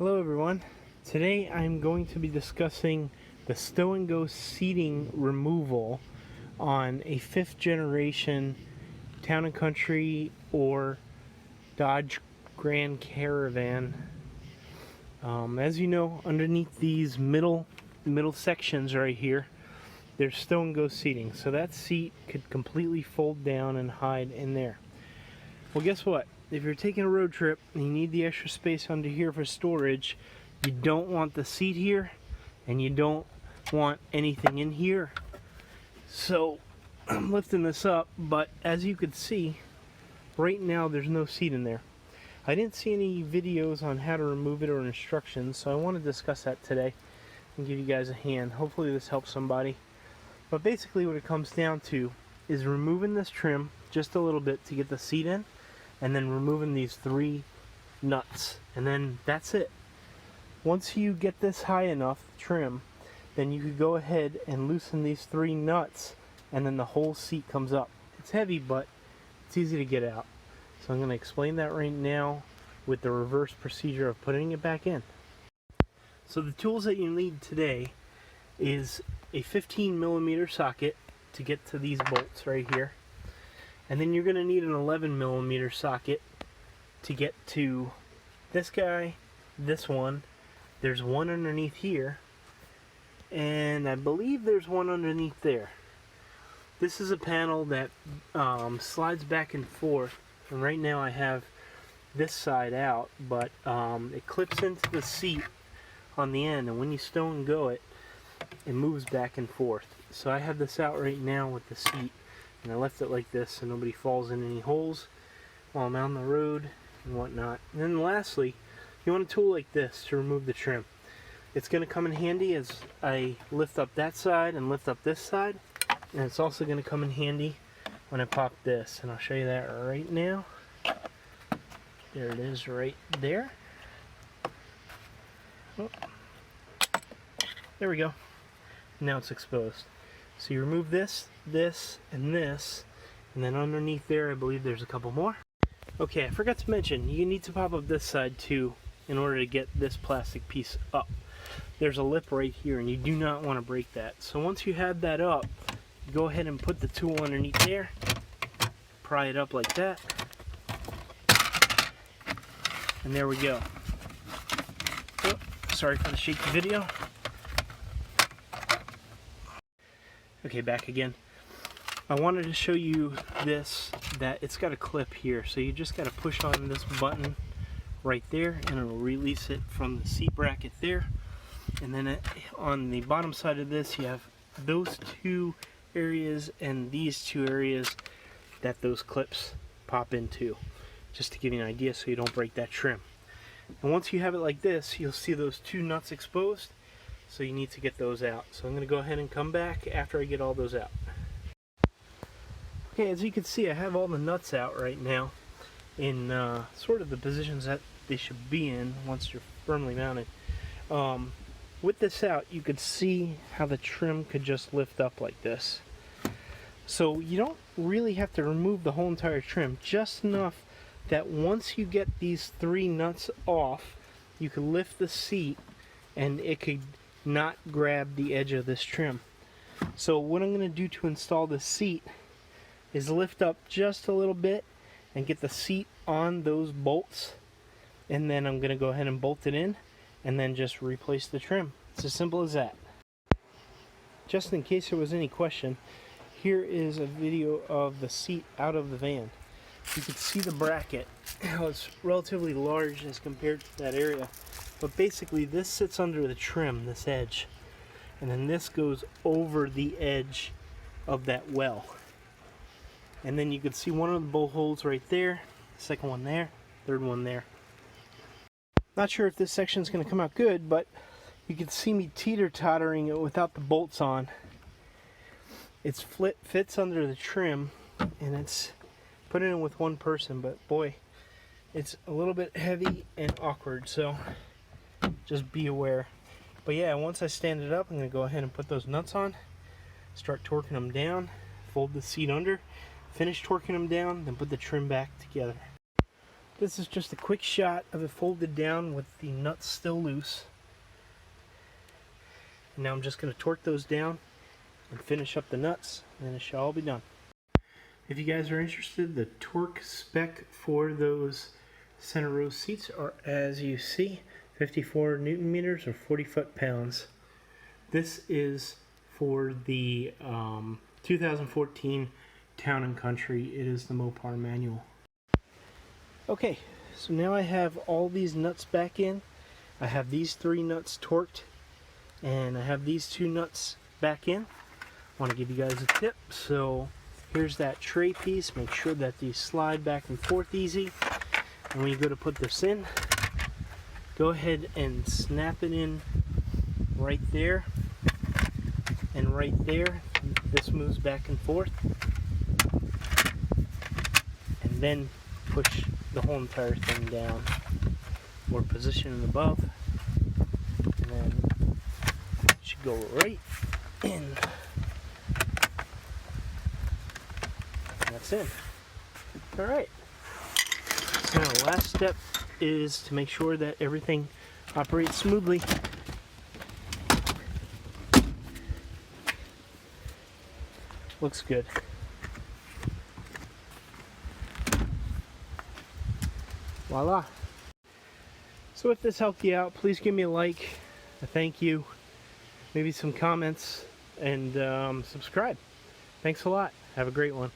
Hello everyone. Today I'm going to be discussing the Stow N Go seating removal on a 5th generation Town and Country or Dodge Grand Caravan. As you know, underneath these middle sections right here, there's Stow N Go seating. So that seat could completely fold down and hide in there. Well, guess what? If you're taking a road trip and you need the extra space under here for storage, you don't want the seat here and you don't want anything in here. So I'm lifting this up, but as you can see, right now there's no seat in there. I didn't see any videos on how to remove it or instructions, so I want to discuss that today and give you guys a hand. Hopefully this helps somebody. But basically what it comes down to is removing this trim just a little bit to get the seat in, and then removing these 3 nuts, and then that's it. Once you get this high enough trim, then you could go ahead and loosen these 3 nuts, and then the whole seat comes up. It's heavy, but it's easy to get out. So I'm going to explain that right now with the reverse procedure of putting it back in. So the tools that you need today is a 15mm socket to get to these bolts right here. And then you're going to need an 11mm socket to get to this guy, this one. There's one underneath here, and I believe there's one underneath there. This is a panel that slides back and forth, and right now I have this side out, but it clips into the seat on the end, and when you Stow N Go it, it moves back and forth. So I have this out right now with the seat. And I left it like this so nobody falls in any holes while I'm out on the road and whatnot. And then lastly, you want a tool like this to remove the trim. It's going to come in handy as I lift up that side and lift up this side. And it's also going to come in handy when I pop this. And I'll show you that right now. There it is right there. Oh. There we go. Now it's exposed. So you remove this, this, and this, and then underneath there I believe there's a couple more. Okay, I forgot to mention, you need to pop up this side too in order to get this plastic piece up. There's a lip right here and you do not want to break that. So once you have that up, go ahead and put the tool underneath there, pry it up like that, and there we go. Oh, sorry for the shaky video. Okay, back again. I wanted to show you this, that it's got a clip here, so you just got to push on this button right there and it'll release it from the seat bracket there. And then on the bottom side of this you have those 2 areas and these 2 areas that those clips pop into, just to give you an idea so you don't break that trim. And once you have it like this, you'll see those 2 nuts exposed. So you need to get those out. So I'm going to go ahead and come back after I get all those out. Okay, as you can see, I have all the nuts out right now in sort of the positions that they should be in once you're firmly mounted. With this out, you could see how the trim could just lift up like this. So you don't really have to remove the whole entire trim, just enough that once you get these 3 nuts off, you can lift the seat and it could not grab the edge of this trim. So what I'm going to do to install the seat is lift up just a little bit and get the seat on those bolts, and then I'm going to go ahead and bolt it in and then just replace the trim. It's as simple as that. Just in case there was any question, here is a video of the seat out of the van. You can see the bracket, how it's relatively large as compared to that area. But basically this sits under the trim, this edge, and then this goes over the edge of that well. And then you can see one of the bolt holes right there, second one there, third one there. Not sure if this section is going to come out good, but you can see me teeter-tottering it without the bolts on. It's fits under the trim, and it's put in with one person, but boy, it's a little bit heavy and awkward, so just be aware. But yeah, once I stand it up, I'm going to go ahead and put those nuts on, start torquing them down, fold the seat under, finish torquing them down, then put the trim back together. This is just a quick shot of it folded down with the nuts still loose. And now I'm just going to torque those down and finish up the nuts, and then it shall all be done. If you guys are interested, the torque spec for those center row seats are, as you see, 54 Newton meters or 40 foot-pounds. This is for the 2014 Town & Country. It is the Mopar manual. Okay, so now I have all these nuts back in. I have these 3 nuts torqued, and I have these 2 nuts back in. I want to give you guys a tip. So here's that tray piece. Make sure that these slide back and forth easy. And when you go to put this in, go ahead and snap it in right there and right there. This moves back and forth. And then push the whole entire thing down or position it above. And then it should go right in. That's it. Alright. So last step is to make sure that everything operates smoothly. Looks good. Voila. So if this helped you out, please give me a like, a thank you, maybe some comments, and subscribe. Thanks a lot. Have a great one.